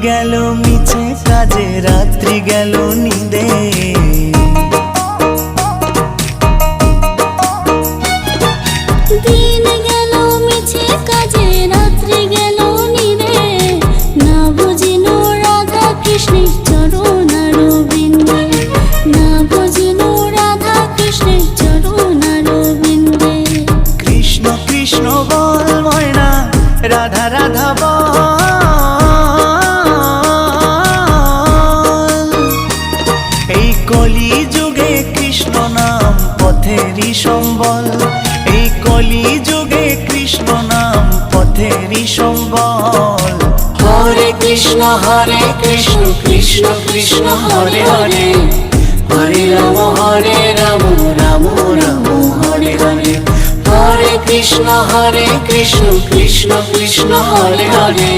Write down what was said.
গেল মিছে কাজে, রাত্রি গেল নিদে। দিন গেল মিছে কাজে, রাত্রি গেল নিদে। না বুঝিল রাধা কৃষ্ণের চরণ অরবিন্দে, না বুঝিল রাধা কৃষ্ণের চরণ অরবিন্দে। কৃষ্ণ কৃষ্ণ বল ময়না, রাধা রাধা বল। এই কলি যুগে কৃষ্ণ নাম পথেরই সম্বল, এই কলি যুগে কৃষ্ণ নাম পথেরই সম্বল। হরে কৃষ্ণ কৃষ্ণ কৃষ্ণ হরে হরে, হরে রাম রাম রাম হরে হরে। হরে কৃষ্ণ কৃষ্ণ কৃষ্ণ হরে হরে।